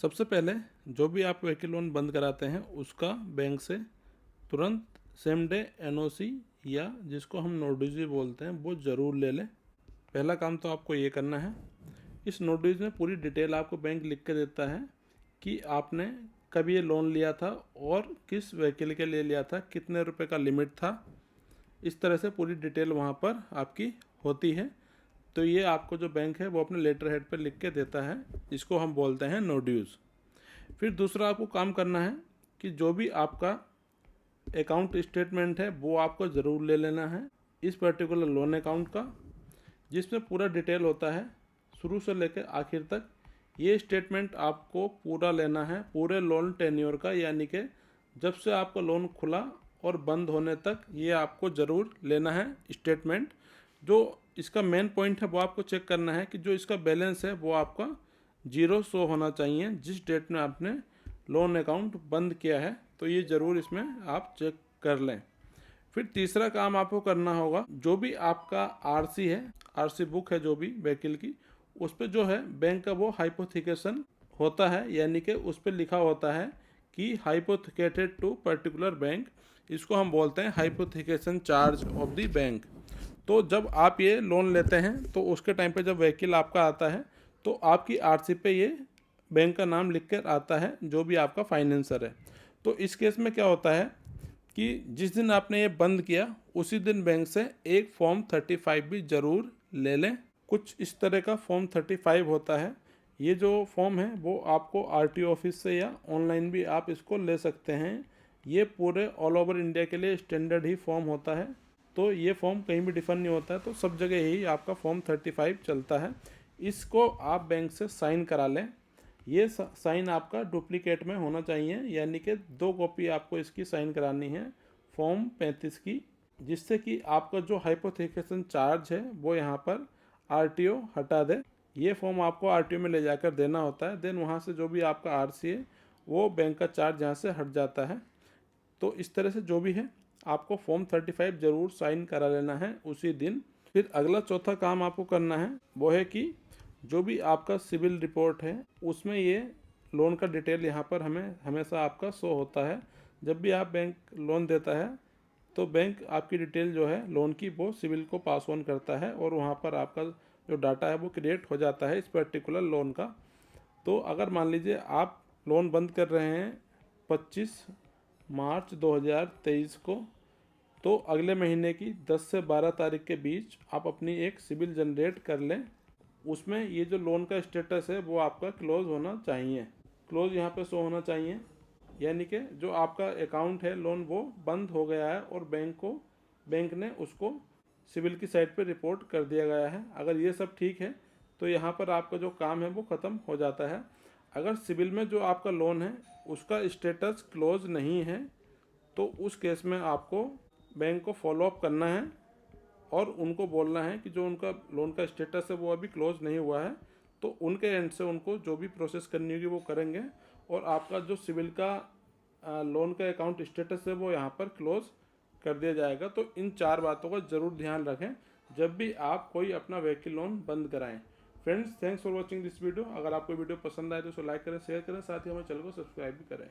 सबसे पहले जो भी आप व्हीकल लोन बंद कराते हैं उसका बैंक से तुरंत सेम डे एनओसी या जिसको हम नोटिस भी बोलते हैं वो ज़रूर ले लें। पहला काम तो आपको ये करना है। इस नोटिस में पूरी डिटेल आपको बैंक लिख के देता है कि आपने कब ये लोन लिया था और किस व्हीकल के लिए लिया था, कितने रुपए का लिमिट था। इस तरह से पूरी डिटेल वहाँ पर आपकी होती है। तो ये आपको जो बैंक है वो अपने लेटर हेड पर लिख के देता है, इसको हम बोलते हैं नो ड्यूज़। फिर दूसरा आपको काम करना है कि जो भी आपका अकाउंट स्टेटमेंट है वो आपको ज़रूर ले लेना है इस पर्टिकुलर लोन अकाउंट का, जिसमें पूरा डिटेल होता है शुरू से लेकर आखिर तक। ये स्टेटमेंट आपको पूरा लेना है पूरे लोन टेन्योर का, यानी कि जब से आपका लोन खुला और बंद होने तक ये आपको ज़रूर लेना है स्टेटमेंट। जो इसका मेन पॉइंट है वो आपको चेक करना है कि जो इसका बैलेंस है वो आपका जीरो शो होना चाहिए जिस डेट में आपने लोन अकाउंट बंद किया है। तो ये ज़रूर इसमें आप चेक कर लें। फिर तीसरा काम आपको करना होगा, जो भी आपका आरसी है, आरसी बुक है जो भी व्हीकल की, उस पर जो है बैंक का वो हाइपोथिकेशन होता है, यानी कि उस पर लिखा होता है कि हाइपोथिकेटेड टू पर्टिकुलर बैंक। इसको हम बोलते हैं hypothecation charge of the bank. तो जब आप ये लोन लेते हैं तो उसके टाइम पे जब व्हीकल आपका आता है तो आपकी आरसी पे ये बैंक का नाम लिख कर आता है, जो भी आपका फाइनेंसर है। तो इस केस में क्या होता है कि जिस दिन आपने ये बंद किया उसी दिन बैंक से एक फॉर्म 35 भी ज़रूर ले लें। कुछ इस तरह का फॉर्म 35 होता है। ये जो फॉर्म है वो आपको आरटीओ ऑफिस से या ऑनलाइन भी आप इसको ले सकते हैं। ये पूरे ऑल ओवर इंडिया के लिए स्टैंडर्ड ही फॉर्म होता है, तो ये फॉर्म कहीं भी डिफर नहीं होता है, तो सब जगह ही आपका फॉर्म 35 चलता है। इसको आप बैंक से साइन करा लें। ये साइन आपका डुप्लीकेट में होना चाहिए, यानी कि 2 कॉपी आपको इसकी साइन करानी है फॉर्म 35 की, जिससे कि आपका जो हाइपोथेकेशन चार्ज है वो यहाँ पर आरटीओ हटा दे। ये फॉर्म आपको आरटीओ में ले जाकर देना होता है, देन वहाँ से जो भी आपका आरसी है वो बैंक का चार्ज यहाँ से हट जाता है। तो इस तरह से जो भी है आपको फॉर्म 35 ज़रूर साइन करा लेना है उसी दिन। फिर अगला चौथा काम आपको करना है वो है कि जो भी आपका सिविल रिपोर्ट है उसमें ये लोन का डिटेल यहाँ पर हमें हमेशा आपका शो होता है। जब भी आप बैंक लोन देता है तो बैंक आपकी डिटेल जो है लोन की वो सिविल को पास ऑन करता है और वहाँ पर आपका जो डाटा है वो क्रिएट हो जाता है इस पर्टिकुलर लोन का। तो अगर मान लीजिए आप लोन बंद कर रहे हैं 25 मार्च 2023 को, तो अगले महीने की 10 से 12 तारीख के बीच आप अपनी एक सिबिल जनरेट कर लें। उसमें ये जो लोन का स्टेटस है वो आपका क्लोज होना चाहिए, क्लोज यहाँ पे शो होना चाहिए, यानी कि जो आपका अकाउंट है लोन वो बंद हो गया है और बैंक ने उसको सिविल की साइट पे रिपोर्ट कर दिया गया है। अगर ये सब ठीक है तो यहाँ पर आपका जो काम है वो ख़त्म हो जाता है। अगर सिविल में जो आपका लोन है उसका स्टेटस क्लोज नहीं है तो उस केस में आपको बैंक को फॉलो अप करना है और उनको बोलना है कि जो उनका लोन का स्टेटस है वो अभी क्लोज नहीं हुआ है, तो उनके एंड से उनको जो भी प्रोसेस करनी होगी वो करेंगे और आपका जो सिविल का लोन का अकाउंट स्टेटस है वो यहाँ पर क्लोज कर दिया जाएगा। तो इन 4 बातों का ज़रूर ध्यान रखें जब भी आप कोई अपना व्हीकल लोन बंद कराएं। Friends, thanks for watching this video. अगर आपको वीडियो पसंद आए तो उसे लाइक करें, शेयर करें, साथ ही हमारे चैनल को सब्सक्राइब भी करें।